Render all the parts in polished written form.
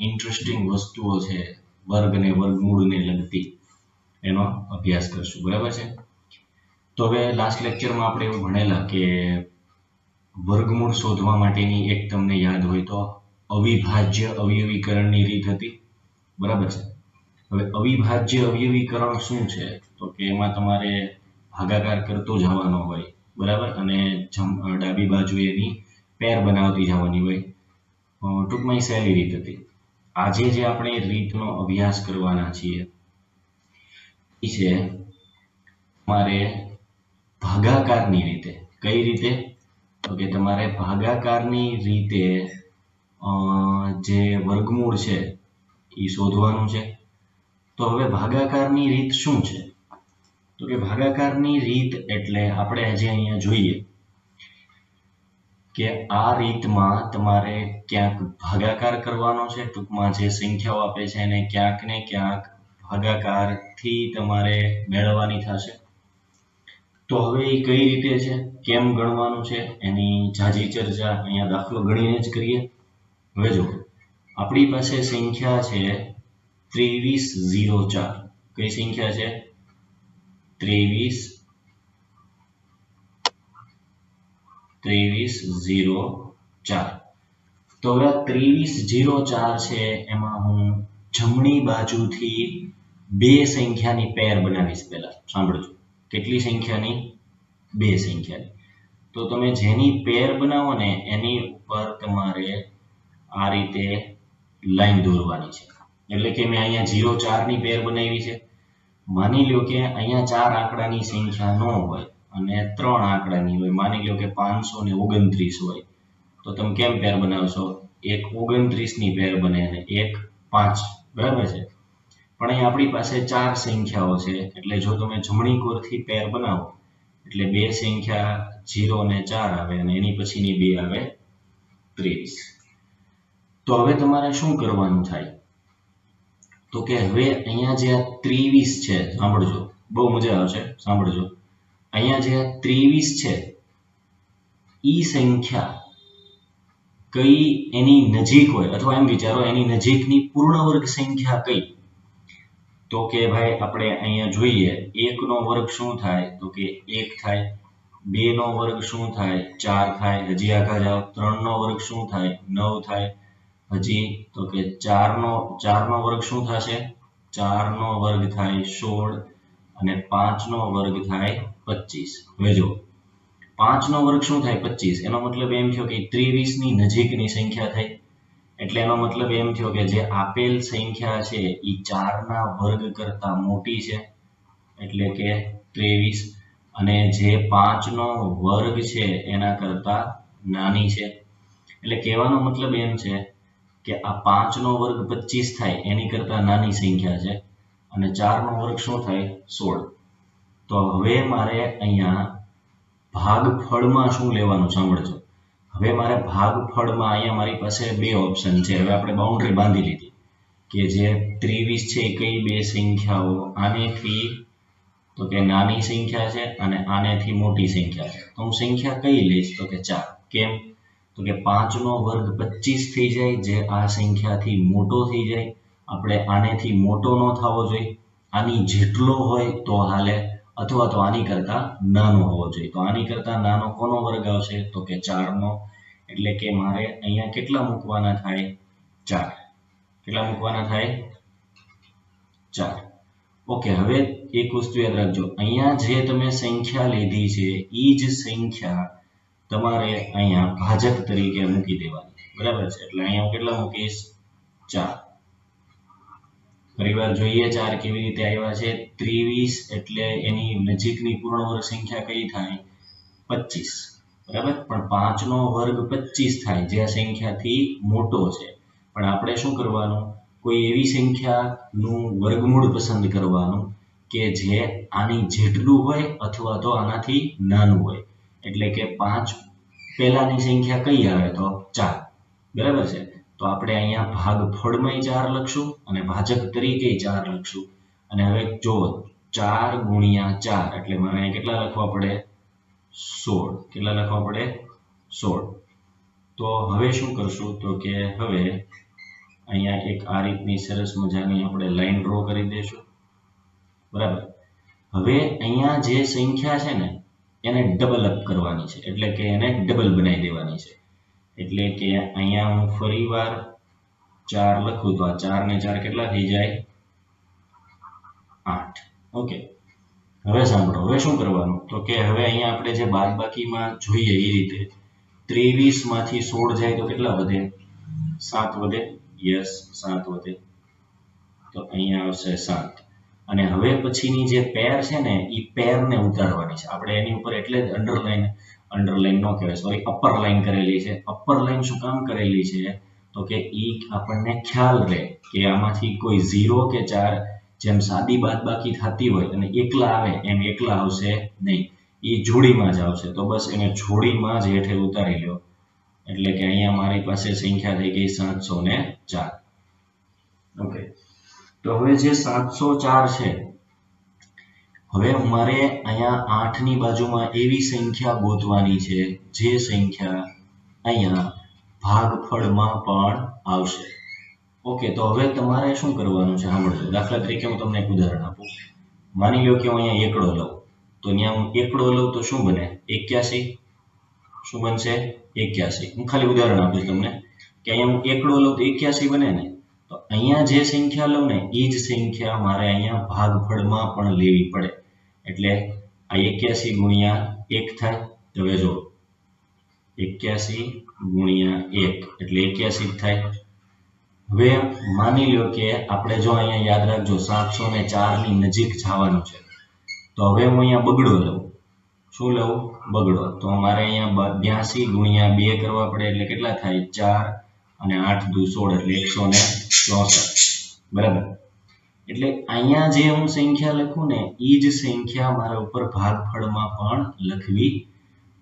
Interesting વસ્તુઓ છે વર્ગ અને વર્ગમૂળને લગતી એનો અભ્યાસ કરશું, બરાબર છે. તો હવે લાસ્ટ લેક્ચરમાં આપણે એવું ભણેલા કે વર્ગમૂળ શોધવા માટેની એક તમને યાદ હોય તો અવિભાજ્ય અવયવીકરણની રીત હતી, બરાબર છે. હવે અવિભાજ્ય અવયવીકરણ શું છે તો કે એમાં તમારે ભાગાકાર કરતો જવાનો હોય, બરાબર, અને ડાબી બાજુ એની પેર બનાવતી જવાની હોય. ટૂંકમાં એ સહેલી રીત હતી. આજે જે આપણે રીતનો અભ્યાસ કરવાના છીએ એ છે તમારે ભાગાકારની રીતે. કઈ રીતે તો કે તમારે ભાગાકારની રીતે જે વર્ગમૂળ છે એ શોધવાનું છે. તો હવે ભાગાકારની રીત શું છે તો કે ભાગાકારની રીત એટલે આપણે આજે અહીંયા જોઈએ કે આ રીતમાં તમારે ક્યાંક ભાગાકાર કરવાનો છે, ટૂંકમાં જે સંખ્યાઓ આપે છે એને ક્યાંક ને ક્યાંક ભાગાકારથી તમારે મેળવવાની થશે. તો હવે એ કઈ રીતે છે, કેમ ગણવાનું છે, એની ઝાઝી ચર્ચા અહીંયા દાખલો ગણીને જ કરીએ. હવે જો આપણી પાસે સંખ્યા છે 2304. કઈ સંખ્યા છે? 2304. તો હવે 2304 છે એમાં હું જમણી બાજુથી બે સંખ્યાની પેર બનાવીશ. પહેલા સાંભળજો, કેટલી સંખ્યાની? બે સંખ્યાની. તો તમે જેની પેર બનાવો ને એની ઉપર તમારે આ રીતે લાઈન દોરવાની છે. એટલે કે મેં અહીંયા 04 ની પેર બનાવી છે. માની લો કે અહીંયા 4 આંકડાની સંખ્યા ન હોય અને 3 આંકડાની હોય. માની લો કે 529 હોય. તો તમે કેમ પેર બનાવશો? એક 29 ની પેર બને અને એક 5, બરાબર છે. પણ અહીં આપણી પાસે 4 સંખ્યાઓ છે એટલે જો તમે જમણી કોરથી પેર બનાવો એટલે બે સંખ્યા 0 અને 4 આવે અને એની પછીની બે આવે 23. તો હવે તમારે શું કરવાનું થાય તો કે હવે અહીંયા જે 23 છે, સાંભળજો, બહુ મજા આવશે, સાંભળજો. અહીંયા જે 23 છે ઈ સંખ્યા કઈ એની નજીક હોય, અથવા એમ વિચારો એની નજીકની પૂર્ણ વર્ગ સંખ્યા કઈ? તો કે ભાઈ આપણે અહીંયા જોઈએ 1 નો વર્ગ શું થાય તો કે 1 થાય. 2 નો વર્ગ શું થાય? 4 થાય. હજી આગળ જાઓ, 3 નો વર્ગ શું થાય? 9 થાય. હજી તો કે 4 નો વર્ગ શું થશે? 4 નો વર્ગ થાય 16 અને 5 નો વર્ગ થાય 25. હવે જો 5 નો વર્ગ શું થાય? 25. એનો મતલબ એમ થયો કે 23 ની નજીકની સંખ્યા થઈ. એટલે એનો મતલબ એમ થયો કે જે આપેલ સંખ્યા છે એ 4 ના વર્ગ કરતા મોટી છે, એટલે કે 23, અને જે 5 નો વર્ગ છે એના કરતા નાની છે. એટલે કહેવાનો મતલબ એમ છે કે આ 5 નો વર્ગ 25 થાય એની કરતા નાની સંખ્યા છે અને 4 નો વર્ગ શું થાય? 16. તો હવે મારે અહીંયા ભાગફળમાં શું લેવાનું, સાંભળજો. હવે મારે ભાગફળમાં અહીંયા મારી પાસે બે ઓપ્શન છે. હવે આપણે બાઉન્ડ્રી બાંધી લીધી કે જે 23 છે એ કઈ બે સંખ્યાઓ આનેથી તો કે નાની સંખ્યા છે અને આનેથી મોટી સંખ્યા છે. તો હું સંખ્યા કઈ લઈશ તો કે 4. કેમ તો કે 5 નો વર્ગ 25 થઈ જાય, જે આ સંખ્યાથી મોટો થઈ જાય. આપણે આનેથી મોટો ન થવો જોઈએ, આની જેટલો હોય તો હાલે, અથવા તો આની કરતા નાનો હોવો જોઈએ. તો આની કરતા નાનો કોનો વર્ગ આવશે તો કે 4 નો. એટલે કે મારે અહીંયા કેટલા મૂકવાના થાય? 4. કેટલા મૂકવાના થાય? 4. ઓકે. હવે એક વસ્તુ યાદ રાખજો, અહીંયા જે તમે સંખ્યા લીધી છે એ જ સંખ્યા તમારે અહીંયા ભાજક તરીકે મૂકી દેવાની, બરાબર છે. એટલે અહીંયા હું કેટલા મૂકીશ? 4. ફરીવાર જોઈએ 4 કેવી રીતે આવ્યા છે. 23 એટલે એની નજીકની પૂર્ણ વર્ગ સંખ્યા કઈ થાય? 25, બરાબર. પણ 5 નો વર્ગ 25 થાય જે આ સંખ્યાથી મોટો છે. પણ આપણે શું કરવાનું? કોઈ એવી સંખ્યાનું વર્ગમૂળ પસંદ કરવાનું કે જે આની જેટલું હોય અથવા તો આનાથી નાનું હોય. એટલે કે 5 પહેલાની સંખ્યા કઈ આવે તો 4, બરાબર છે. તો આપણે અહીંયા ભાગફળમાં 4 લખશું અને ભાજક તરીકે 4 લખશું. અને હવે જો 4 ગુણ્યા 4 એટલે મારે અહીંયા કેટલા લખવા પડે? 16. કેટલા લખવા પડે? 16. તો હવે શું કરશું તો કે હવે અહીંયા એક આ રીતની સરસ મજાની આપણે લાઈન ડ્રો કરી દઈશું, બરાબર. હવે અહીંયા જે સંખ્યા છે ને એને ડબલ અપ કરવાની છે, એટલે કે એને ડબલ બનાવી દેવાની છે. એટલે કે અહીંયા હું ફરીવાર 4 લખું તો આ 4 ને 4 કેટલા થઈ જાય? 8. ઓકે. હવે સાંભળો, હવે શું કરવાનું તો કે હવે અહીંયા આપણે જે બાદબાકીમાં જોઈએ એ રીતે 23 માંથી 16 જાય તો કેટલા વધે? 7 વધે. યસ, 7 વધે. તો અહીંયા આવશે 7. અને હવે પછીની જે પેર છે ને એ પેરને ઉતારવાની છે આપણે એની ઉપર, એટલે જ અંડરલાઈન ન કહેવાય, સોરી, અપર લાઈન કરેલી છે. અપર લાઈન શું કામ કરેલી છે તો કે ઈ આપણને ખ્યાલ રહે કે આમાંથી કોઈ 0 કે 4 જેમ સાદી બાદબાકી થતી હોય અને એકલા આવે એમ એકલા આવશે નહીં, એ જોડીમાં જ આવશે. તો બસ એને જોડીમાં જ હેઠે ઉતારી લો. એટલે કે અહીંયા મારી પાસે સંખ્યા થઈ ગઈ 704. ઓકે. તો હવે જે 704 છે, હવે મારે અહીંયા 8 ની બાજુમાં એવી સંખ્યા ગોતવાની છે જે સંખ્યા અહીંયા ભાગફળમાં પણ આવશે. ઓકે. તો હવે તમારે શું કરવાનું છે સાંભળજો. દાખલા તરીકે હું તમને એક ઉદાહરણ આપું. માની લો કે હું અહીંયા એકડો લઉં, તો અહીંયા હું એકડો લઉં તો શું બને? 81. શું બનશે? 81. હું ખાલી ઉદાહરણ આપીશ તમને કે અહીંયા હું એકડો લઉં તો 81 બને ને. તો અહીંયા જે સંખ્યા લઉં ને એ જ સંખ્યા મારે અહીંયા ભાગફળમાં પણ લેવી પડે. એટલે આ 81 ગુણ્યા 1 થાય. હવે જો 81 ગુણ્યા 1 એટલે 81 થાય. હવે માની લો કે આપણે જો અહીંયા યાદ રાખજો 704 ની નજીક જવાનું છે, તો હવે હું અહીંયા બગડો લઉં. શું લઉં? બગડો. તો મારે અહીંયા 82 ગુણ્યા 2 કરવા પડે, એટલે કેટલા થાય? 4 અને 8 દુ 16 એટલે 164. બરાબર. એટલે અહીંયા જે હું સંખ્યા લખું ને એ જ સંખ્યા મારા ઉપર ભાગફળમાં પણ લખવી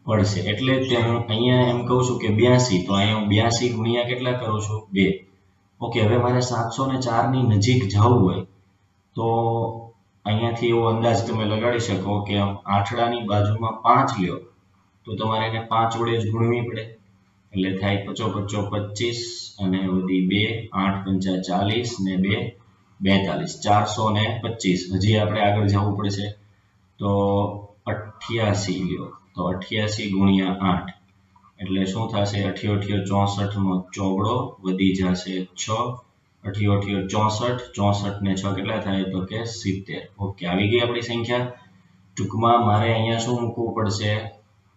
પડશે. એટલે જ હું અહીંયા એમ કહું છું કે 82. તો અહીંયા હું 82 ગુણ્યા કેટલા કરું છું? 2. ઓકે. હવે મારે 704 ની નજીક જવું હોય તો અહીંયાથી એવો અંદાજ તમે લગાડી શકો કે આઠડાની બાજુમાં 5 લ્યો તો તમારે એને 5 વડે જ ગુણવી પડે. એટલે થાય 55 25 અને વધી 2 8 5 40 ને 2 42 425. હજી આપણે આગળ જવું પડશે તો 88 લ્યો તો 88 ગુણ્યા 8 એટલે શું થશે? 88 64 નો ચોગડો વધી જશે 6. 88 64 64 ને 6 કેટલા થાય? તો કે 70. ઓકે. આવી ગઈ આપણી સંખ્યા. ટૂંકમાં મારે અહીંયા શું મૂકવું પડશે?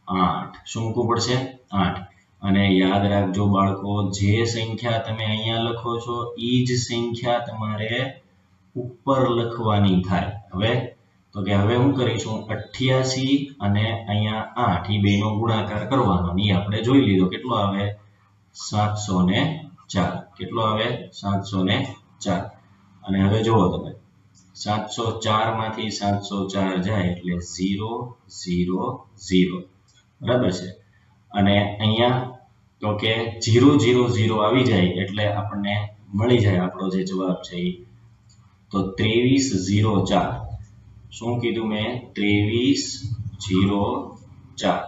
8. શું મૂકવું પડશે? 8. અને યાદ રાખજો બાળકો, જે સંખ્યા તમે અહીંયા લખો છો એ જ સંખ્યા તમારે ઉપર લખવાની થાય. હવે તો કે હવે હું કરીશું 88 અને અહીંયા 8 એ બેનો ગુણાકાર કરવાનો. એ આપણે જોઈ લીધો. કેટલો આવે? 704. કેટલો આવે? 704. અને હવે જુઓ તમે 704 માંથી 704 જાય એટલે 0 0 0. બરાબર છે. અને અહીંયા તો કે 0 0 0 આવી જાય એટલે આપણને મળી જાય આપણો જે જવાબ છે એ. તો 2304. શું કીધું મેં? 2304.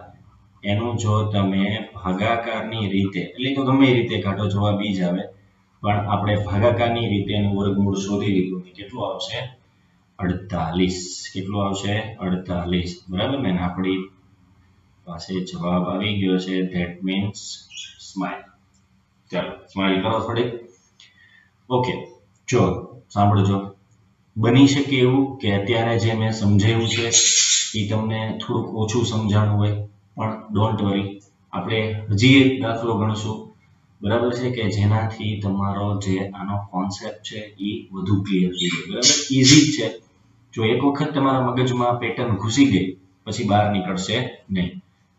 એનું જો તમે ભાગાકારની રીતે, એટલે તો ગમે એ રીતે કાઢો જવાબ ઈ જ આવે, પણ આપણે ભાગાકારની રીતે એનું વર્ગમૂળ શોધી લીધું. કેટલું આવશે? 48. કેટલું આવશે? 48. બરાબર ને? આપણી પાસે જવાબ આવી ગયો છે. That means smile. ચાલો સ્માઈલ કરો થોડી. ઓકે. જો સાંભળજો, બની શકે એવું કે અત્યારે જે મેં સમજાવ્યું છે એ તમને થોડુંક ઓછું સમજાણું હોય, પણ ડોન્ટ વરી, આપણે હજી એક દાખલો ગણશું. બરાબર છે? કે જેનાથી તમારો જે આનો કોન્સેપ્ટ છે એ વધુ ક્લિયર થઈ જાય. બરાબર? ઈઝી છે. જો એક વખત તમારા મગજમાં પેટર્ન ઘૂસી ગઈ પછી બહાર નીકળશે નહીં.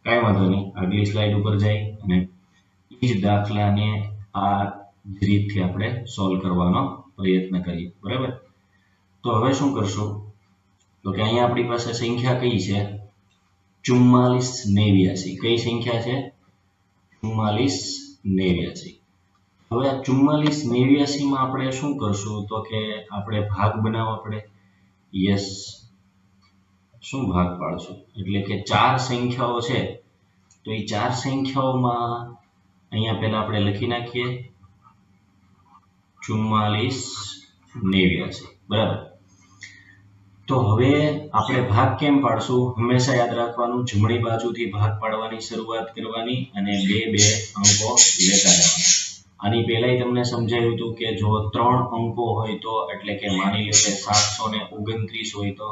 કાંઈ વાંધો નહીં. આગલી સ્લાઇડ ઉપર જઈ અને એ જ દાખલાને આ રીતથી આપણે સોલ્વ કરવાનો પ્રયત્ન કરીએ. બરાબર? તો હવે શું કરશું તો કે અહીંયા આપણી પાસે સંખ્યા કઈ છે? 4489. કઈ સંખ્યા છે? 4489. હવે આ 4489 માં આપણે શું કરશું તો કે આપણે ભાગ બનાવવા પડે. યસ. શું ભાગ પાડશું? એટલે કે 4 સંખ્યાઓ છે તો એ 4 સંખ્યાઓમાં અહીંયા પહેલા આપણે લખી નાખીએ 44 89 બરાબર। તો હવે આપણે ભાગ કેમ પાડશું? હંમેશા યાદ રાખવાનું, જમણી બાજુથી ભાગ પાડવાની શરૂઆત કરવાની અને બે બે અંકો લેતા જવાના। આની પહેલાય તમને સમજાવ્યું હતું કે જો 3 અંકો હોય તો, એટલે કે માની લો કે 729 હોય તો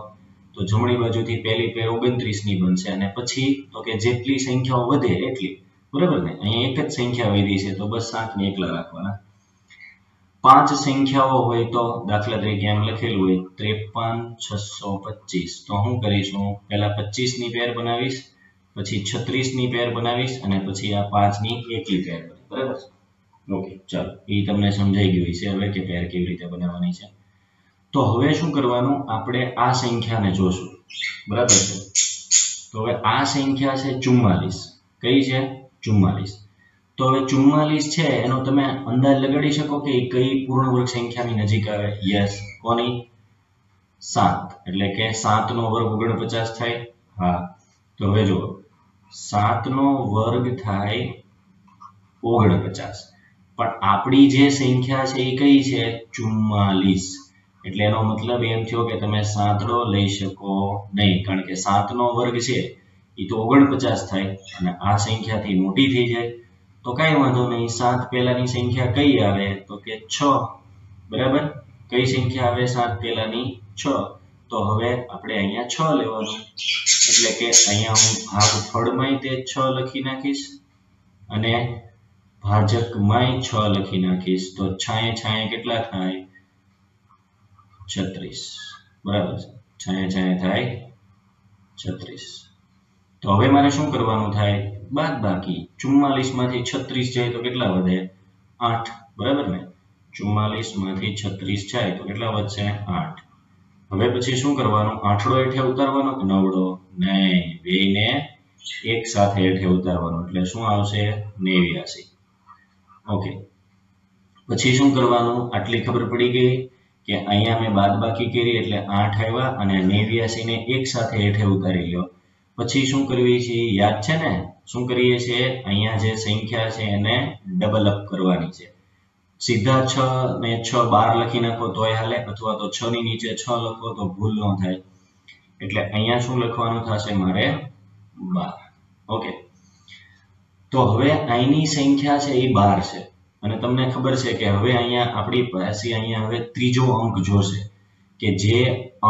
જમણી બાજુથી પહેલી પેર 29 ની બનશે અને પછી તો કે જેટલી સંખ્યાઓ વધે એટલી, બરાબર ને? અહીંયા એક જ સંખ્યા વધી છે તો બસ 7 ને એકલા રાખવાના। 5 સંખ્યાઓ હોય તો દાખલા તરીકે એમ લખેલું હોય 53 625 તો હું કરીશું, પહેલા 25 ની પેર બનાવીશ, પછી 36 ની પેર બનાવીશ અને પછી આ 5 ની એકલી પેર બને, બરાબર? ઓકે, ચાલો એ તમને સમજાઈ ગયું છે હવે કે પેર કેવી રીતે બનાવવાની છે। તો હવે શું કરવાનું, આપણે આ સંખ્યાને જોશું, બરાબર છે? તો હવે આ સંખ્યા છે 44, કઈ છે? 44। તો હવે 44 છે એનો તમે અંદાજ લગાડી શકો કે કઈ પૂર્ણવર્ગ સંખ્યાની નજીક આવે? યસ, કોની? 7, એટલે કે 7 નો વર્ગ 49 થાય। હા, તો હવે જો 7 નો વર્ગ થાય 49, પણ આપણી જે સંખ્યા છે એ કઈ છે? 44। એટલે એનો મતલબ એમ થયો કે તમે સાતડો લઈ શકો નહીં, કારણ કે 7 નો વર્ગ છે એ તો 49 થાય અને આ સંખ્યાથી મોટી થઈ જાય। તો કઈ વાંધો નહીં, 7 પહેલાની સંખ્યા કઈ આવે? તો કે 6, બરાબર? કઈ સંખ્યા આવે 7 પહેલાની? 6। તો હવે આપણે અહીંયા 6 લેવાનું, એટલે કે અહીંયા હું ભાગફળમાંય તે 6 લખી નાખીશ અને ભાજકમાંય 6 લખી નાખીશ, તો છાંયે છાંયે કેટલા થાય? 36, બરાબર છે? છાંયે છાંયે થાય 36। તો હવે મારે શું કરવાનું થાય? બાદબાકી। 44 માંથી 36 જાય તો કેટલા વધે? 8, બરાબર ને? 44 માંથી 36 જાય તો કેટલા વધશે? 8। હવે પછી શું કરવાનું? આઠડો હેઠે ઉતારવાનો કે નવડો? નહીં, બેયને એક સાથે હેઠે ઉતારવાનો, એટલે શું આવશે? 89। ઓકે, પછી શું કરવાનું? આટલી ખબર પડી ગઈ કે અહીંયા મેં બાદબાકી કરી એટલે 8 આવ્યા અને 89 ને એક સાથે હેઠે ઉતારી લ્યો। પછી શું કરવી છે? યાદ છે ને? શું કરીએ છીએ? અહીંયા જે સંખ્યા છે એને ડબલ અપ કરવાની છે। સીધા 6 ને 6 12 લખી નાખો તોય હાલે, અથવા તો 6 ની નીચે 6 લખો તો ભૂલ ન થાય, એટલે અહીંયા શું લખવાનું થશે મારે? 12। ઓકે, તો હવે અહીંની સંખ્યા છે એ 12 છે અને તમને ખબર છે કે હવે અહીંયા આપણી પાસે અહીંયા હવે ત્રીજો અંક જોશે કે જે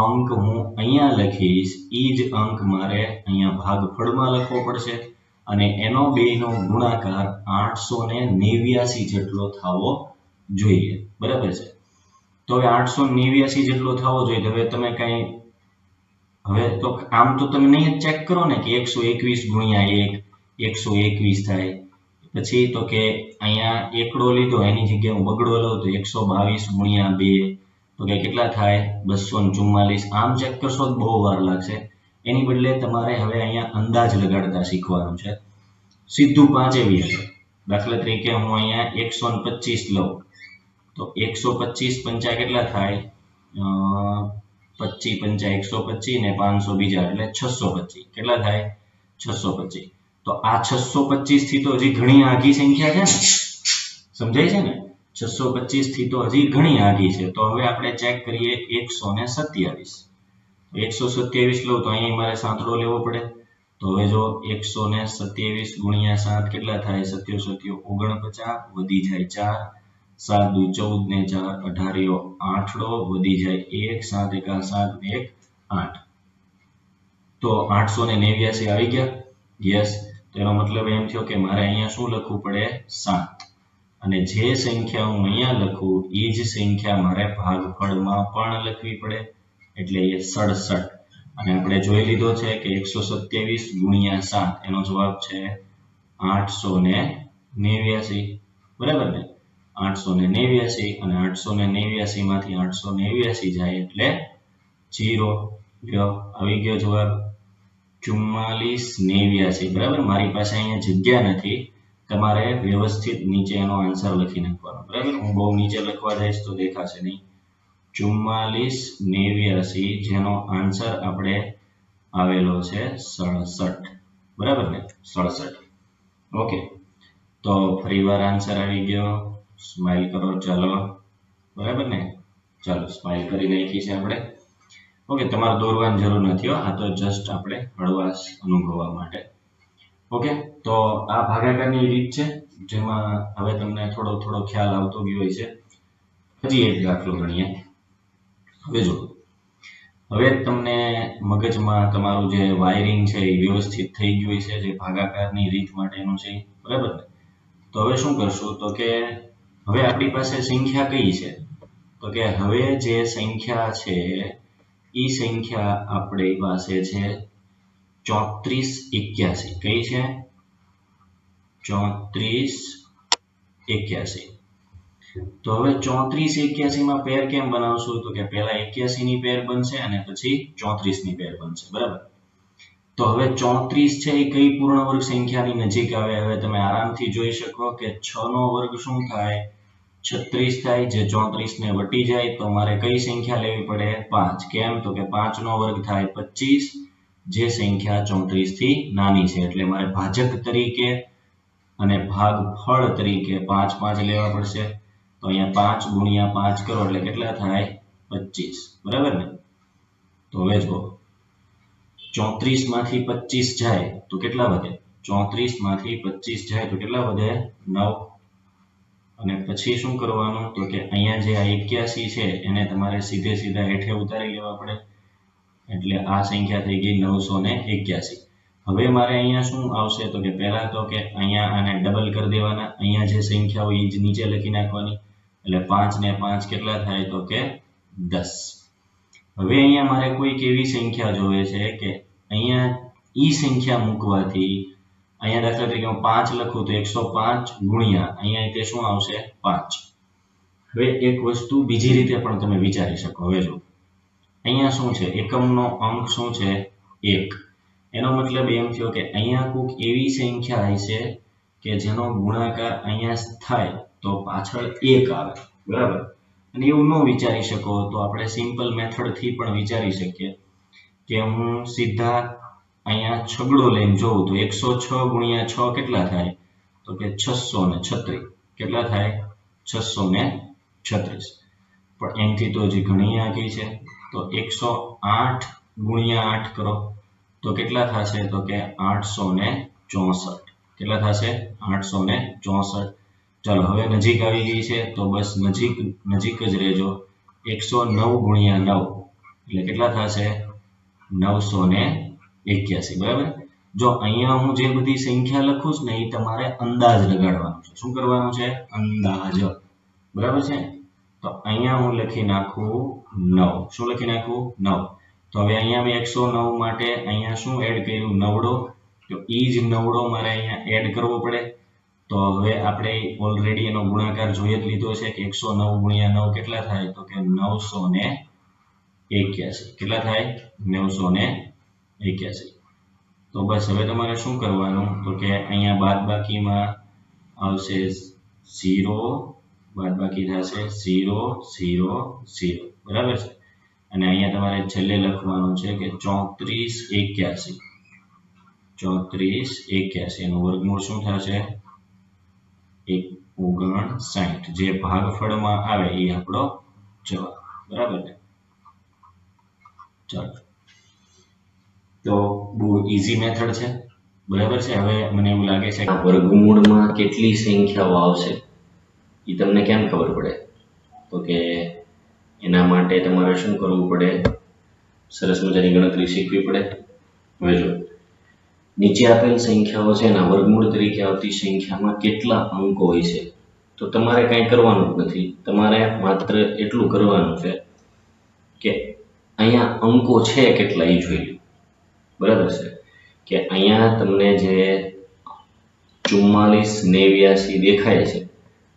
અંક હું અહીંયા લખીશ એ જ અંક મારે અહીંયા ભાગફળમાં લખવો પડશે અને એનો બેયનો ગુણાકાર 889 જેટલો થવો જોઈએ, બરાબર છે? તો હવે 889 જેટલો થવો જોઈએ, તો હવે તમે કઈ હવે તો આમ તો તમે નહીં ચેક કરો ને કે 121 ગુણ્યા 1 121 થાય। પછી તો કે અહીંયા એકડો લીધો એની જગ્યાએ હું બગડો લઉં તો 122 ગુણ્યા 2 તો કે કેટલા થાય? 244। આમ ચેક કરશો તો બહુ વાર લાગશે, એની બદલે તમારે હવે અહીંયા અંદાજ લગાડતા શીખવાનું છે। સીધું 5 એવી હશે, દાખલા તરીકે હું અહીંયા 125 લઉં તો 125 પંચા કેટલા થાય? 25 પંચા 125 ને 500 બીજા એટલે 625, કેટલા થાય? 625। તો આ 625 થી તો હજી ઘણી આગી સંખ્યા છે ને, સમજાય છે ને? 625 થી તો હજી ઘણી આગી છે। તો હવે આપણે ચેક કરીએ 127, 127 લઉં તો અહીંયા મારે સાંતડો લેવો પડે, તો હવે જો 127 ગુણ્યા 7 કેટલા થાય? 7 7 49 વધી જાય 4, 7 દુ 14 ને 4 18 આઠડો વધી જાય 1, 7 એકા 7 ને 1 8, તો 889 આવી ગયા। યસ, તેનો મતલબ એમ થયો કે મારે અહીંયા શું લખવું પડે? 7, અને જે સંખ્યા હું અહીંયા લખું એ જ સંખ્યા મારે ભાગફળમાં પણ લખવી પડે, એટલે એ 67। અને આપણે જોઈ લીધો છે કે 127 ગુણ્યા 7 એનો જવાબ છે 889, બરાબર ને? 889 અને 889 માંથી 889 જાય એટલે 0, લ્યો આવી ગયો જવાબ 4489, બરાબર? મારી પાસે અહીંયા જગ્યા નથી, તમારે વ્યવસ્થિત નીચે એનો આન્સર લખી નાખવાનો, બરાબર? હું બહુ નીચે લખવા જઈશ તો દેખાશે નહીં। 4489 જેનો આન્સર આપણે આવેલો છે 67, બરાબર ને? 67। ઓકે, તો ફરીવાર આન્સર આવી ગયો, સ્માઈલ કરો, ચાલો। બરાબર ને? ચાલો સ્માઈલ કરી નાખી છે આપણે. ઓકે, તમારે દોરવાની જરૂર નથી હો, આ તો જસ્ટ આપણે હળવાશ અનુભવવા માટે. ઓકે, તો આ ભાગાકારની રીત છે જેમાં હવે તમને થોડો થોડો ખ્યાલ આવતો ગયો છે. હજી એક દાખલો ગણીએ. હવે જો, હવે તમને મગજમાં તમારું જે વાયરિંગ છે એ વ્યવસ્થિત થઈ ગયું છે, જે ભાગાકારની રીત માટેનું છે, બરાબર ને? તો હવે શું કરશું તો કે હવે આપણી પાસે સંખ્યા કઈ છે તો કે હવે જે સંખ્યા છે એ સંખ્યા આપણી પાસે છે 3481. કઈ છે? 3481. તો હવે 3481 માં પેર કેમ બનાવશું તો કે પહેલા 81 ની પેર બનશે અને પછી 34 ની પેર બનશે, બરાબર? તો હવે 34 છે એ કઈ પૂર્ણ વર્ગ સંખ્યાની નજીક આવે? હવે તમે આરામથી જોઈ શકો કે 6 નો વર્ગ શું થાય? 36 થાય, જે 34 ને વટી જાય તો મારે કઈ સંખ્યા લેવી પડે? 5. કેમ તો કે 5 નો વર્ગ થાય 25, જે સંખ્યા 34 થી નાની છે, એટલે મારે ભાજક તરીકે અને ભાગફળ તરીકે 5 5 લેવા પડશે. તો અહીંયા 5 ગુણ્યા 5 કરો એટલે કેટલા થાય? 25, બરાબર ને? તો હવે જો 34 માંથી 25 જાય તો કેટલા વધે? 34 માંથી 25 જાય તો કેટલા વધે? 9. અને પછી શું કરવાનું તો કે અહીંયા જે આ 81 છે એને તમારે સીધે સીધા હેઠે ઉતારી લેવા પડે, એટલે આ સંખ્યા થઈ ગઈ 981. હવે મારે અહીંયા શું આવશે તો કે પહેલા તો કે અહીંયા આને ડબલ કરી દેવાના, અહીંયા જે સંખ્યા હોય એ જ નીચે લખી નાખવાની, એટલે 5 ને 5 કેટલા થાય તો કે 10. હવે અહીંયા મારે કોઈક એવી સંખ્યા જોવે છે કે અહીંયા ઈ સંખ્યા મૂકવાથી અહીંયા દાખલા તરીકે હું 5 લખું તો 105 ગુણ્યા અહીંયા તે શું આવશે? 5. હવે એક વસ્તુ બીજી રીતે પણ તમે વિચારી શકો. હવે જો અહીંયા શું છે? એકમનો અંક શું છે? 1. એનો મતલબ એમ થયો કે અહીંયા કોઈક એવી સંખ્યા હશે કે જેનો ગુણાકાર અહીંયા થાય તો પાછળ 1 આવે, બરાબર? અને એવું ન વિચારી શકો તો આપણે સિમ્પલ મેથડ થી પણ વિચારી શકીએ કે હું સીધા અહીંયા છગડો લઈને જોઉં તો 106 ગુણ્યા 6 કેટલા થાય તો કે 636. કેટલા થાય? 636. પણ એમથી તો હજી ઘણી આગી છે, તો 108 ગુણ્યા 8 કરો તો કેટલા થશે તો કે 864. કેટલા થશે? 864. ચાલો હવે નજીક આવી ગઈ છે તો બસ નજીક જ રહેજો. 109 ગુણ્યા 9 એટલે કેટલા થશે? 981, બરાબર? જો અહીંયા હું જે બધી સંખ્યા લખું છું ને એ તમારે અંદાજ લગાડવાનો છે. શું કરવાનું છે? અંદાજ, બરાબર છે? તો અહીંયા હું લખી નાખું 9. શું લખી નાખું? 9. તો હવે અહીંયા મેં 109 માટે અહીંયા શું એડ કર્યું? નવડો. તો ઈ જ નવડો મારે અહીંયા એડ કરવો પડે. તો હવે આપણે ઓલરેડી એનો ગુણાકાર જોઈ જ લીધો છે કે 109 ગુણ્યા 9 કેટલા થાય તો કે 981. કેટલા થાય? 981. તો બસ હવે તમારે શું કરવાનું તો કે અહીંયા બાદબાકીમાં આવશે 0, બાદબાકી થશે 0 0 0, બરાબર છે? અને અહીંયા તમારે છેલ્લે લખવાનું છે કે 3481. 3481 એનું વર્ગમૂળ શું થશે? 59. જે ભાગફળમાં આવે એ આપણો જવાબ, બરાબર ને? ચાલો, તો બહુ ઈઝી મેથડ છે, બરાબર છે? હવે મને એવું લાગે છે કે વર્ગમૂળમાં કેટલી સંખ્યાઓ આવશે એ તમને કેમ ખબર પડે તો કે એના માટે તમારે શું કરવું પડે? સરસ મજાની ગણતરી શીખવી પડે. હવે જો નીચે આપેલ સંખ્યાઓ છે એના વર્ગમૂળ તરીકે આવતી સંખ્યામાં કેટલા અંકો હોય છે? તો તમારે કંઈ કરવાનું જ નથી, તમારે માત્ર એટલું કરવાનું છે કે અહીંયા અંકો છે કેટલા એ જોઈ લો, બરાબર છે? કે અહીંયા તમને જે 44 89 દેખાય છે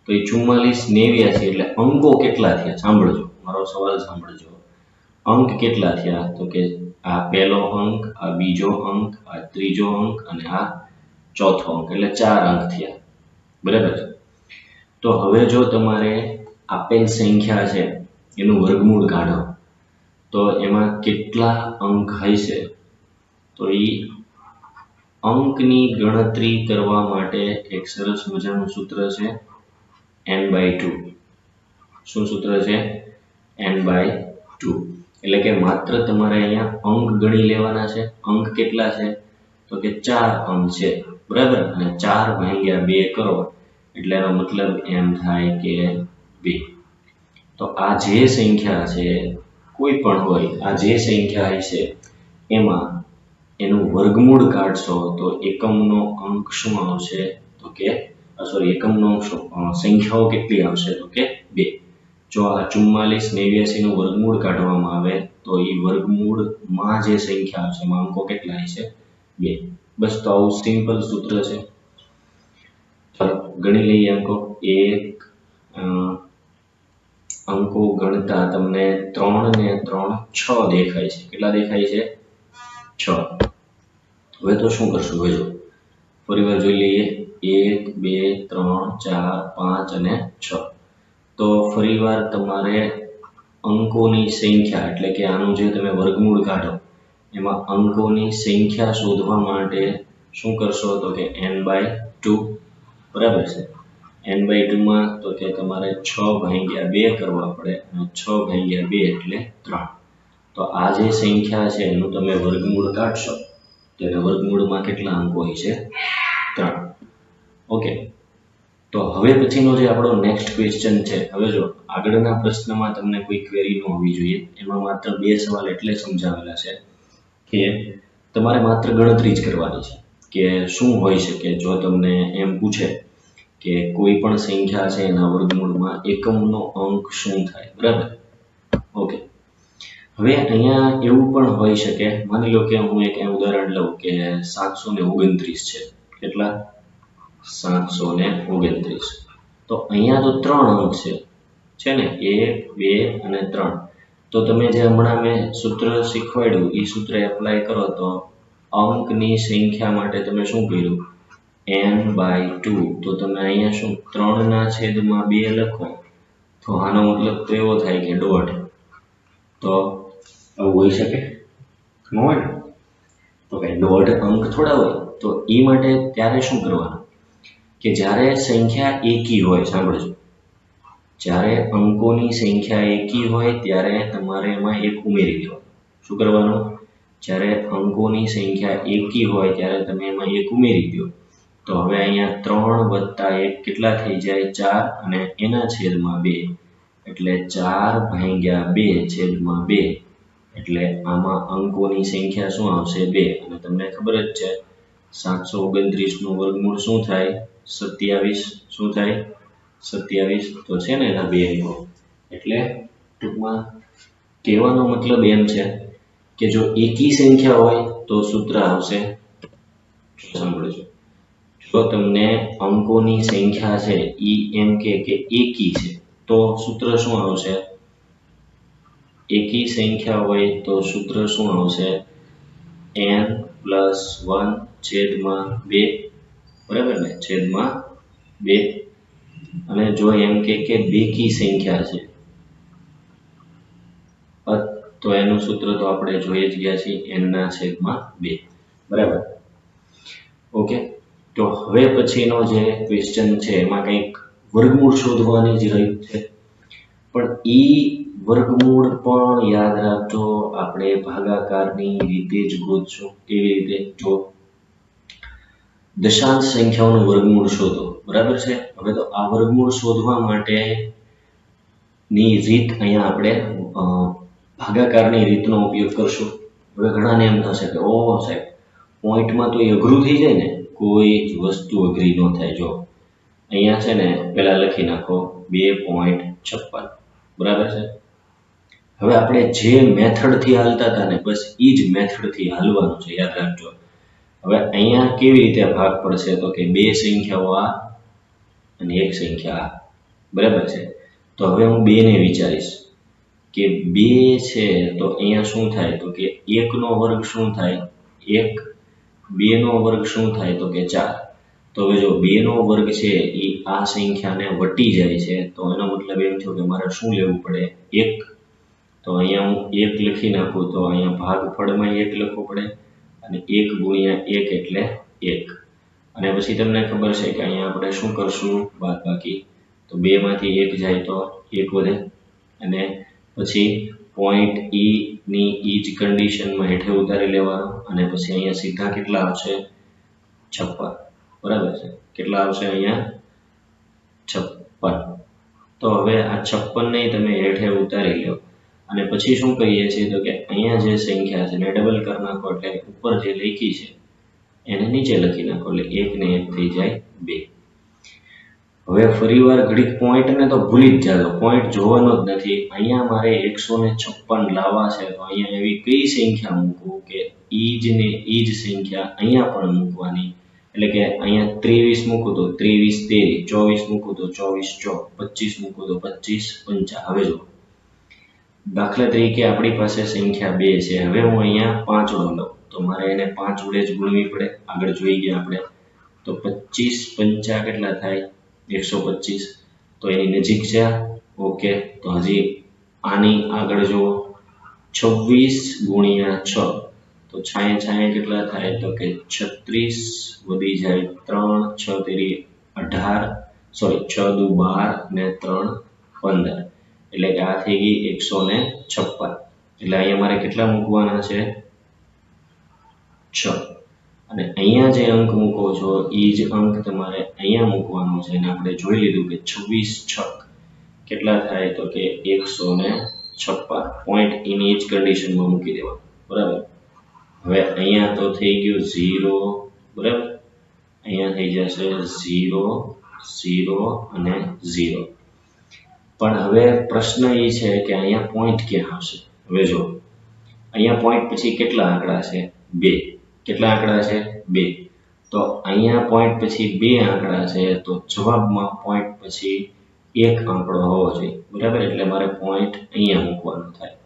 તો એ 44 89 એટલે અંકો કેટલા થયા? સાંભળજો, મારો સવાલ સાંભળજો. અંક કેટલા થયા તો કે આ પહેલો અંક, આ બીજો અંક, આ ત્રીજો અંક અને આ ચોથો અંક, એટલે 4 અંક થયા, બરાબર છે? તો હવે જો તમારે આપેલ સંખ્યા છે એનું વર્ગમૂળ કાઢો તો એમાં કેટલા અંક હશે? તો એ અંકની ગણતરી કરવા માટે એક સરસ મજાનું સૂત્ર છે n/2. શું સૂત્ર છે? n/2. એટલે કે માત્ર તમારે અહીંયા અંક ગણી લેવાના છે. અંક કેટલા છે? તો કે 4 અંક છે, બરાબર. અને 4/2 કરો એટલે એનો મતલબ એમ થાય કે 2. તો આ જે સંખ્યા છે કોઈ પણ હોય, આ જે સંખ્યા છે એમાં એનું વર્ગમૂળ કાઢશો તો એકમનો અંક શું આવશે? તો કે એકમનો સંખ્યાઓ કેટલી આવશે? તો કે 2. જો આ 44 89 નું વર્ગમૂળ કાઢવામાં આવે તો એ વર્ગમૂળમાં જે સંખ્યા આવશે એમાં અંકો કેટલા હશે? 2. બસ, તો આવું સિમ્પલ સૂત્ર છે. ચાલો ગણી લઈએ અંકો. અંકો ગણતા તમને 3 ને 3 6 દેખાય છે. કેટલા દેખાય છે? 6. હવે તો શું કરશું? હવે જો ફરી વાર જોઈ લઈએ. 1 2 3 4 5 અને 6. તો ફરીવાર તમારે અંકોની સંખ્યા એટલે કે આનું જે તમે વર્ગમૂળ કાઢો એમાં અંકોની સંખ્યા શોધવા માટે શું કરશો? તો કે n/2. બરાબર છે. n/2 માં તો કે તમારે 6/2 કરવા પડે અને 6/2 એટલે 3. તો આ જે સંખ્યા છે એનું તમે વર્ગમૂળ કાઢશો તો એના વર્ગમૂળમાં કેટલા અંકો હોય છે? 3. ઓકે. તો હવે પછીનો જે આપણો નેક્સ્ટ ક્વેશ્ચન છે, હવે જો આગળના પ્રશ્નમાં તમને કોઈ ક્વેરી ન હોવી જોઈએ. એમાં માત્ર 2 સવાલ એટલે સમજાવેલા છે કે તમારે માત્ર ગણતરી જ કરવાની છે કે શું હોઈ શકે જો તમને એમ પૂછે કે કોઈ પણ સંખ્યા છે એના વર્ગમૂળમાં એકમનો અંક શું થાય, બરાબર. ઓકે. હવે અહીંયા એવું પણ હોઈ શકે, માની લો કે હું એક ઉદાહરણ લઉં કે 729 છે. કેટલા? 729. તો અહીંયા તો 3 અંક છે ને? 1 2 અને 3. તો તમે જે હમણાં મેં સૂત્ર શીખવાડ્યું એ સૂત્ર એપ્લાય કરો તો અંકની સંખ્યા માટે તમે શું કર્યું? n/2. તો તમે અહીંયા શું 3/2 લખો તો આનો મતલબ તો એવો થાય કે દોઢ. તો આવું હોઈ શકે? ન હોય ને. તો કઈ દોઢ અંક થોડા હોય. તો એ માટે ત્યારે શું કરવાનું કે જ્યારે સંખ્યા એકી હોય, સાંભળજો, જ્યારે અંકોની સંખ્યા એકી હોય ત્યારે તમારે એમાં 1 ઉમેરી દેવાનું. શું કરવાનું? જ્યારે અંકોની સંખ્યા એકી હોય ત્યારે તમે એમાં 1 ઉમેરી દો. તો હવે અહીંયા 3 + 1 કેટલા થઈ જાય? 4 અને એના છેદમાં 2 એટલે 4/2/2. એટલે આમાં અંકોની સંખ્યા શું આવશે? 2. અને તમને ખબર જ છે 729 નું વર્ગમૂળ શું થાય? 27. શું થાય? 27. તો છે ને એના 2 અંકો. એટલે ટૂંકમાં કહેવાનો મતલબ એમ છે કે જો એકી સંખ્યા હોય તો સૂત્ર આવશે, સાંભળજો, જો તમને અંકોની સંખ્યા છે ઈ એમ કે એકી છે તો સૂત્ર શું આવશે? એકી સંખ્યા હોય તો સૂત્ર શું આવશે? n+1/2. બરાબર ને? છેદમાં 2. અને જો એમ કે બેકી સંખ્યા છે તો એનું સૂત્ર તો આપણે જોઈ જ ગયા છીએ, n/2. બરાબર. ઓકે. તો હવે પછીનો જે ક્વેશ્ચન છે એમાં કંઈક વર્ગમૂળ શોધવાની જ રહી છે, પણ ઈ વર્ગમૂળ પણ યાદ રાખજો આપણે ભાગાકારની રીતે જ ગોતશું. કેવી રીતે? જો દશાંશ સંખ્યાઓનું વર્ગમૂળ શોધો, બરાબર છે. હવે તો આ વર્ગમૂળ શોધવા માટેની રીત અહીંયા આપણે ભાગાકારની રીતનો ઉપયોગ કરશું. હવે ઘણાને એમ થશે કે ઓહો સાહેબ, પોઈન્ટમાં તો એ અઘરું થઈ જાય ને. કોઈ જ વસ્તુ અઘરી ન થાય. જો અહીંયા છે ને પહેલા લખી નાખો 2.56. બરાબર છે. હવે આપણે જે મેથડથી હાલતા હતા ને બસ એ જ મેથડથી હાલવાનું છે, યાદ રાખજો. હવે અહીંયા કેવી રીતે ભાગ પડશે? તો કે 2 સંખ્યાઓ આ અને 1 સંખ્યા આ. બરાબર છે. તો હવે હું 2 ને વિચારીશ કે 2 છે તો અહીંયા શું થાય? તો કે 1 નો વર્ગ શું થાય? 1. 2 નો વર્ગ શું થાય? તો કે 4. તો હવે જો 2 નો વર્ગ છે એ આ સંખ્યાને વટી જાય છે તો એનો મતલબ એમ થયો કે મારે શું લેવું પડે? 1. તો અહીંયા હું 1 લખી નાખું તો અહીંયા ભાગફળમાં 1 લખવું પડે અને 1 × 1 એટલે 1. અને પછી તમને ખબર છે કે અહીંયા આપણે શું કરશું? બાદબાકી તો 2 માંથી 1 જાય તો 1 વધે અને પછી પોઈન્ટ E ની ઈ જ કન્ડિશનમાં હેઠે ઉતારી લેવાનો અને પછી અહીંયા સીધા કેટલા આવશે 56 બરાબર છે કેટલા આવશે અહીંયા 56 તો હવે આ 56 ને તમે હેઠે ઉતારી લો અને પછી શું કહીએ છીએ તો કે અહીંયા જે સંખ્યા છે ને ડબલ કરી નાખો એટલે ઉપર જે લખી છે એને નીચે લખી નાખો એટલે 1 ને 1 થઈ જાય 2 હવે ફરીવાર ઘડીક પોઈન્ટને તો ભૂલી જ જાજો પોઈન્ટ જોવાનો જ નથી અહીંયા મારે 156 લાવવા છે તો અહીંયા એવી કઈ સંખ્યા મૂકવું કે ઈ જ સંખ્યા અહીંયા પણ મૂકવાની એટલે કે અહીંયા 23 મૂકું તો 23 23 24 મૂકું તો 24 25 મૂકું તો 25 55 હવે જો દાખલા તરીકે આપણી પાસે સંખ્યા 2 છે હવે હું અહીંયા 5 વડે લઉં તો મારે એને 5 વડે જ ગુણવી પડે આગળ જોઈ ગયા આપણે તો 25 55 કેટલા થાય 125 તો એની નજીક છે ઓકે તો હજી આની આગળ જુઓ 26 ગુણ્યા 6 તો છાંયે કેટલા થાય તો કે 36 વધી જાય 3 6 તેરી 18 સોરી 6 દુ 12 ને 3 15 એટલે કે આ થઈ ગઈ 156 એટલે અહીંયા મારે કેટલા મૂકવાના છે 6 અને અહીંયા જે અંક મૂકો છો એ જ અંક તમારે અહીંયા મૂકવાનો છે અને આપણે જોઈ લીધું કે 26 છક કેટલા થાય તો કે 156 પોઈન્ટ એની જ કન્ડિશનમાં મૂકી દેવાનું બરાબર હવે અહીંયા તો થઈ ગયું 0 બરાબર અહીંયા થઈ જશે 0 0 અને 0 પણ હવે પ્રશ્ન એ છે કે અહીંયા પોઈન્ટ ક્યાં આવશે હવે જો અહીંયા પોઈન્ટ પછી કેટલા આંકડા છે 2 કેટલા આંકડા છે 2 તો અહીંયા પોઈન્ટ પછી 2 આંકડા છે તો જવાબમાં પોઈન્ટ પછી એક આંકડો હોવો જોઈએ બરાબર એટલે મારે પોઈન્ટ અહીંયા મૂકવાનો થાય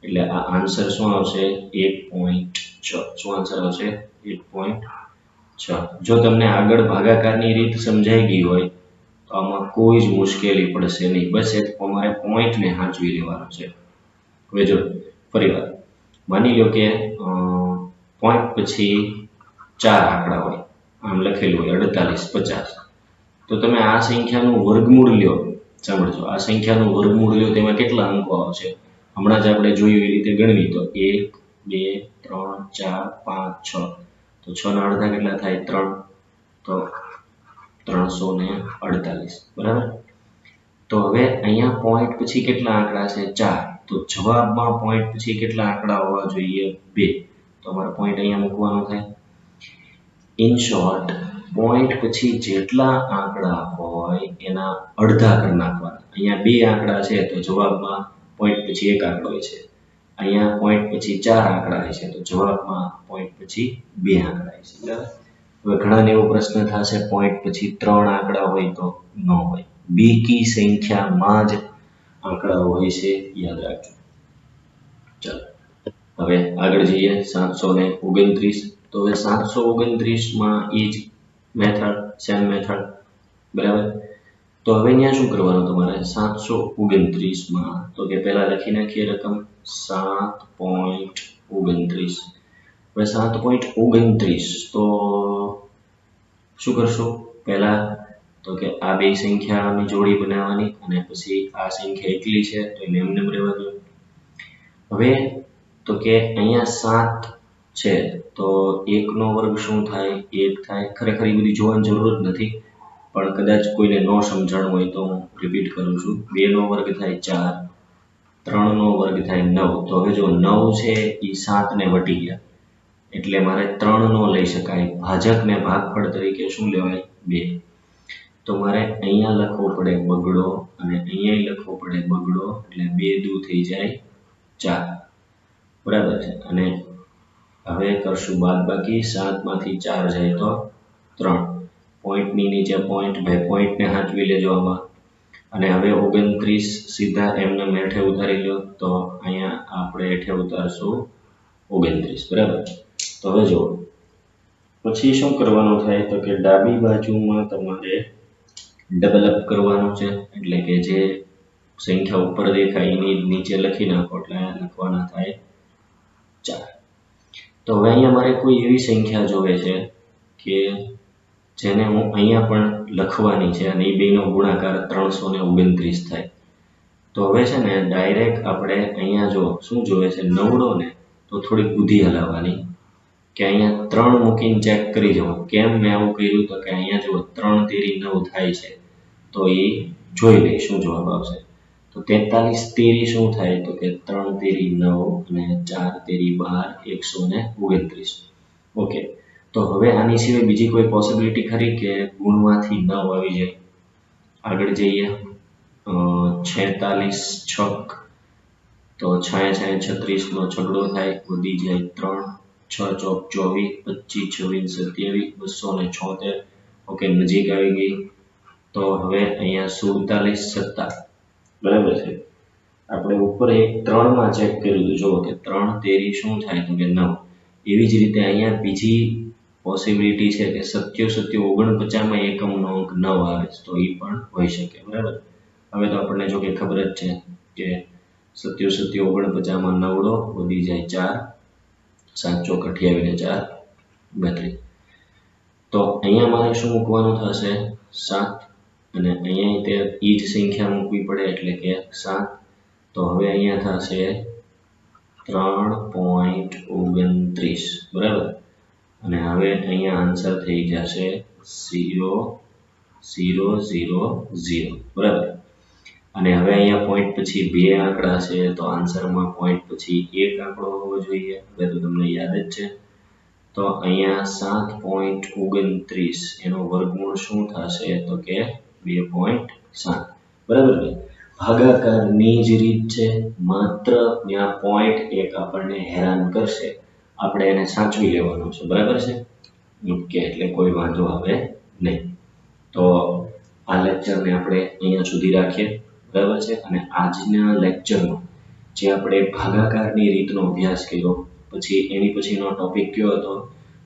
એટલે આ આન્સર શું આવશે 1.6 શું આન્સર આવશે 1.6 જો તમને આગળ ભાગાકારની રીત સમજાઈ ગઈ હોય તો આમાં કોઈ જ મુશ્કેલી પડશે નહીં બસ એ તમારે પોઈન્ટને સાચવી લેવાનો છે હવે જો ફરીવાર માની લો કે પોઈન્ટ પછી 4 આંકડા હોય આમ લખેલું હોય 48 50 તો તમે આ સંખ્યાનું વર્ગમૂળ લ્યો સાંભળજો આ સંખ્યાનું વર્ગમૂળ લ્યો તેમાં કેટલા અંકો આવશે હમણાં જ આપણે જોયું એ રીતે ગણવી તો 1 2 3 4 5 6 તો 6 ના અડધા કેટલા થાય 3 તો 348 બરાબર તો હવે અહીંયા પોઈન્ટ પછી કેટલા આંકડા છે 4 તો જવાબમાં પોઈન્ટ પછી કેટલા આંકડા હોવા જોઈએ 2 તો અમારે પોઈન્ટ અહીંયા મૂકવાનો થાય ઇન શોર્ટ પોઈન્ટ પછી જેટલા આંકડા હોય એના અડધા કરી નાખવાના અહીંયા 2 આંકડા છે તો જવાબમાં પોઈન્ટ પછી એક આંકડો છે અહીંયા પોઈન્ટ પછી 4 આંકડા છે તો જવાબમાં પોઈન્ટ પછી 2 આંકડા છે બરાબર હવે ઘણાને એવો પ્રશ્ન થશે પોઈન્ટ પછી 3 આંકડા હોય તો ન હોય બેકી સંખ્યામાં જ આંકડા હોય છે યાદ રાખજો ચાલો હવે આગળ જઈએ 729 તો હવે 729 માં એ જ મેથડ સેમ મેથડ બરાબર તો હવે અહીંયા શું કરવાનું તમારે 729 માં તો કે પહેલા લખી નાખીએ રકમ 7.29 હવે 7.29 તો શું કરશું પહેલા તો કે આ બે સંખ્યાની જોડી બનાવવાની અને પછી આ સંખ્યા એકલી છે તો એને એમને રહેવા દો હવે તો કે અહીંયા 7 છે તો 1 નો વર્ગ શું થાય 1 થાય ખરેખર એ બધી જોવાની જરૂર જ નથી પણ કદાચ કોઈને ન સમજણ હોય તો હું રિપીટ કરું છું 2 નો વર્ગ થાય 4 3 નો વર્ગ થાય 9 તો હવે જો 9 છે એ 7 ને વટી ગયા એટલે મારે 3 નો લઈ શકાય ભાજકને ભાગફળ તરીકે શું લેવાય 2 તો મારે અહીંયા લખવો પડે બગડો અને અહીંયા લખવો પડે બગડો એટલે 2 દુ થઈ જાય 4 બરાબર છે અને હવે કરશું બાદબાકી 7 માંથી 4 જાય તો 3 પોઈન્ટની નીચે પોઈન્ટ ભાઈ પોઈન્ટને સાચવી લેજો આમાં અને હવે 29 સીધા એમને હેઠે ઉતારી લો તો અહીંયા આપણે હેઠે ઉતારશું 29 બરાબર તો હવે જો પછી શું કરવાનું થાય તો કે ડાબી બાજુમાં તમારે ડબલ અપ કરવાનું છે એટલે કે જે સંખ્યા ઉપર દેખાય એની નીચે લખી નાખો એટલે લખવાના થાય 4 તો હવે અહીંયા મારે કોઈ એવી સંખ્યા જોવે છે કે જેને હું અહીંયા પણ લખવાની છે અને એ બેનો ગુણાકાર 329 થાય. તો હવે છે ને ડાયરેક્ટ આપણે અહીંયા જો શું જોવે છે નવડો ને તો થોડીક બુદ્ધિ હલાવવાની કે અહીંયા 3 મૂકીને ચેક કરી જવું. કેમ મેં આવું કર્યું તો કે અહીંયા જો 3 તેરી 9 થાય છે તો એ જોઈ લઈ શું જવાબ આવશે. તો 43 તેરી શું થાય તો કે 3 તેરી 9 અને 4 તેરી 12 129. ઓકે, તો હવે આની સિવાય બીજી કોઈ પોસિબિલિટી ખરી કે ગુણમાંથી 9 આવી જાય? આગળ જઈએ. 46 છક તો 6 36 નો છગડો થાય, વધી જાય 3, 6 ચોક 24, 25 26 27 276. ઓકે, નજીક આવી ગઈ. તો હવે અહીંયા 47 સત્તા, બરાબર છે. આપણે ઉપર એક 3 માં ચેક કર્યું હતું, જુઓ કે 3 તેરી શું થાય તો કે 9. એવી જ રીતે અહીંયા બીજી પોસિબિલિટી છે કે 77 49 માં એકમનો અંક 9 આવે તો એ પણ હોઈ શકે, બરાબર. હવે તો આપણને જો કે ખબર જ છે કે 77 49 માં નવડો વધી જાય 4, 7 ચોક 28 ને 4 32. તો અહીંયા મારે શું મૂકવાનું થશે 7 અને અહીંયા તે એ જ સંખ્યા મૂકવી પડે એટલે કે 7. તો હવે અહીંયા થશે 3.29, બરાબર. અને હવે અહીંયા આન્સર થઈ જશે 0.000, બરાબર. અને હવે અહીંયા પોઈન્ટ પછી બે આંકડા છે તો આન્સરમાં પોઈન્ટ પછી એક આંકડો હોવો જોઈએ. હવે તો તમને યાદ જ છે. તો અહીંયા 7.29 એનો વર્ગમૂળ શું થશે તો કે 2.7, બરાબર ને. ભાગાકારની જ રીત છે, માત્ર ત્યાં પોઈન્ટ એક આપણને હેરાન કરશે, આપણે એને સાચવી લેવાનું છે, બરાબર છે. ઓકે, એટલે કોઈ વાંધો આવે નહીં. તો આ લેક્ચરને આપણે અહીંયા સુધી રાખીએ, બરાબર છે. અને આજના લેક્ચરમાં જે આપણે ભાગાકારની રીતનો અભ્યાસ કર્યો, પછી એની પછીનો ટોપિક કયો હતો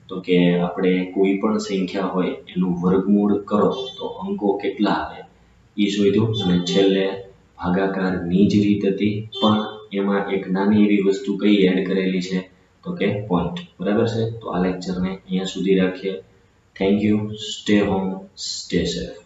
તો કે આપણે કોઈ પણ સંખ્યા હોય એનું વર્ગમૂળ કરો તો અંકો કેટલા આવે એ શોધ્યું. અને છેલ્લે ભાગાકારની જ રીત હતી પણ એમાં એક નાની એવી વસ્તુ કઈ એડ કરેલી છે તો કે પોઈન્ટ, બરાબર છે. તો આ લેક્ચરને અહીંયા સુધી રાખીએ. Thank you. Stay home, stay safe.